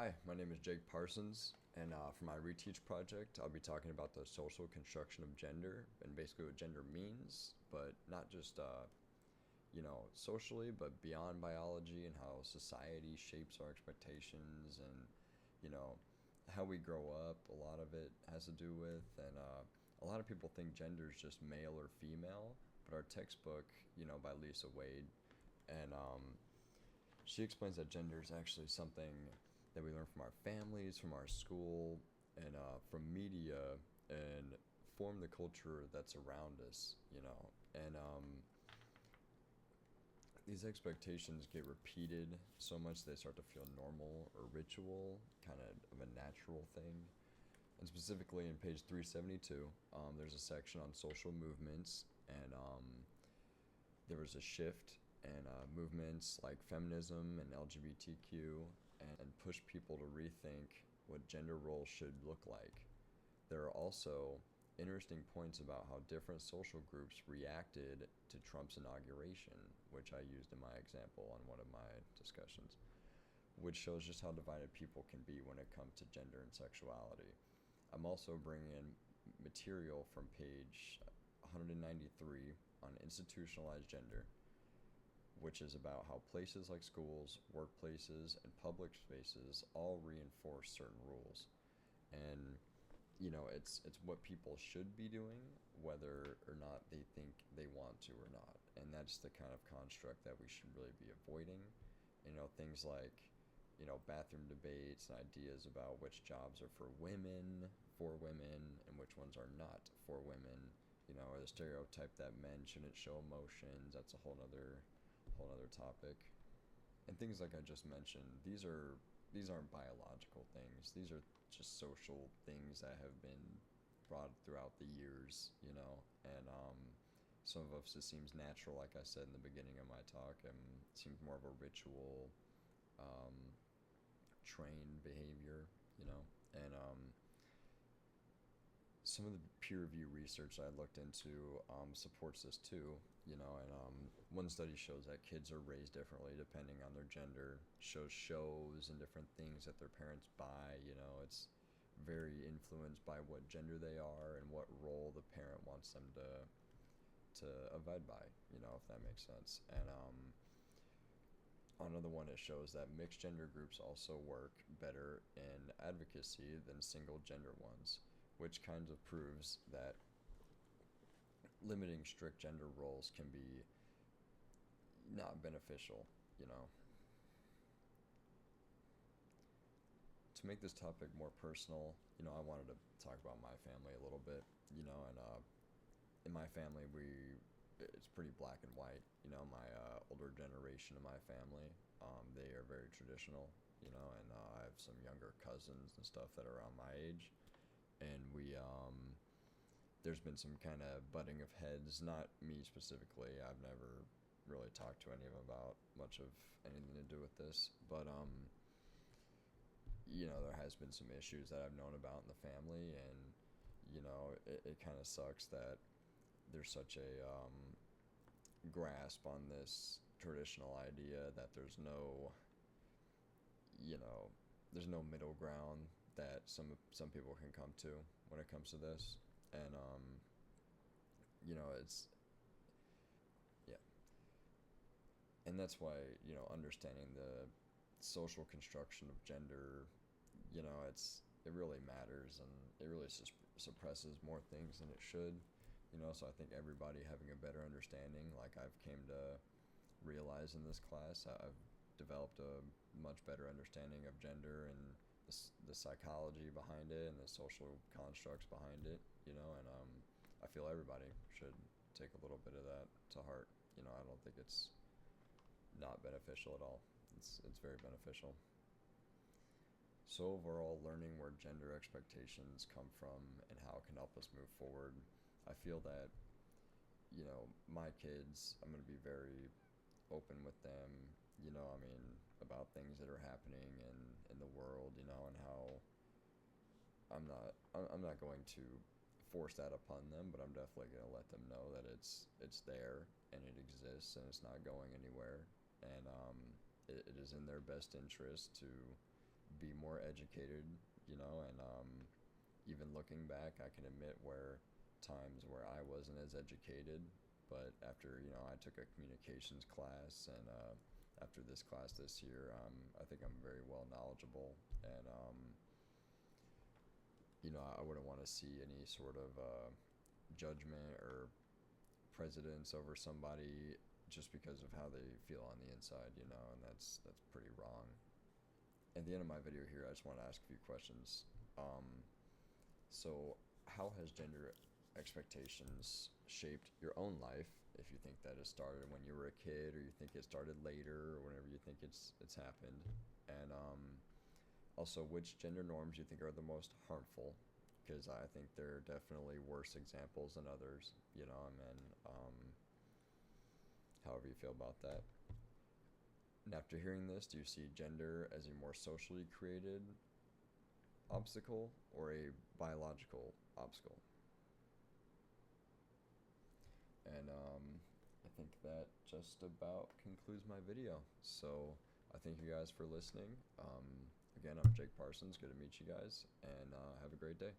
Hi, my name is Jake Parsons, and for my reteach project, I'll be talking about the social construction of gender and basically what gender means, but not just socially, but beyond biology and how society shapes our expectations and you know how we grow up. A lot of it has to do with, and a lot of people think gender is just male or female, but our textbook, by Lisa Wade, and she explains that gender is actually something that we learn from our families, from our school, and from media, and form the culture that's around us, And these expectations get repeated so much they start to feel normal or ritual, kind of a natural thing. And specifically in page 372, there's a section on social movements, and there was a shift and movements like feminism and LGBTQ and push people to rethink what gender roles should look like. There are also interesting points about how different social groups reacted to Trump's inauguration, which I used in my example on one of my discussions, which shows just how divided people can be when it comes to gender and sexuality. I'm also bringing in material from page 193 on institutionalized gender, which is about how places like schools, workplaces, and public spaces all reinforce certain rules. And it's what people should be doing, whether or not they think they want to or not. And that's the kind of construct that we should really be avoiding. Things like, bathroom debates and ideas about which jobs are for women, and which ones are not for women. Or the stereotype that men shouldn't show emotions. That's a whole other topic. And things like I just mentioned, these aren't biological things. These are just social things that have been brought throughout the years, And some of us, it seems natural, like I said in the beginning of my talk, and it seems more of a ritual, trained behavior, And some of the peer review research I looked into supports this too, and one study shows that kids are raised differently depending on their gender, shows and different things that their parents buy, it's very influenced by what gender they are and what role the parent wants them to abide by, if that makes sense. And another one, it shows that mixed gender groups also work better in advocacy than single gender ones, which kind of proves that limiting strict gender roles can be not beneficial, To make this topic more personal, I wanted to talk about my family a little bit, and in my family, it's pretty black and white. My older generation of my family, they are very traditional, and I have some younger cousins and stuff that are around my age, and there's been some kind of butting of heads, not me specifically. I've never really talked to any of them about much of anything to do with this, but there has been some issues that I've known about in the family, and it kind of sucks that there's such a grasp on this traditional idea that you know there's no middle ground that some people can come to when it comes to this. And it's, yeah, and that's why, understanding the social construction of gender, it really matters, and it really suppresses more things than it should. So I think everybody having a better understanding, like I've came to realize in this class, I've developed a much better understanding of gender and the psychology behind it and the social constructs behind it, and I feel everybody should take a little bit of that to heart. I don't think it's not beneficial at all. It's very beneficial. So overall, learning where gender expectations come from and how it can help us move forward, I feel that, my kids, I'm going to be very open with them, about things that are happening in the world, and how I'm not going to force that upon them, but I'm definitely going to let them know that it's there and it exists and it's not going anywhere, and it is in their best interest to be more educated, you know, and even looking back, I can admit times where I wasn't as educated, but after, I took a communications class, and after this class this year, I think I'm very well knowledgeable, and I wouldn't want to see any sort of judgment or precedence over somebody just because of how they feel on the inside, and that's pretty wrong. At the end of my video here, I just want to ask a few questions. So, how has gender expectations shaped your own life? If you think that it started when you were a kid, or you think it started later, or whenever you think it's happened, and also, which gender norms you think are the most harmful? Because I think there are definitely worse examples than others, however you feel about that. And after hearing this, do you see gender as a more socially created obstacle or a biological obstacle? And I think that just about concludes my video. So I thank you guys for listening. Again, I'm Jake Parsons. Good to meet you guys, and have a great day.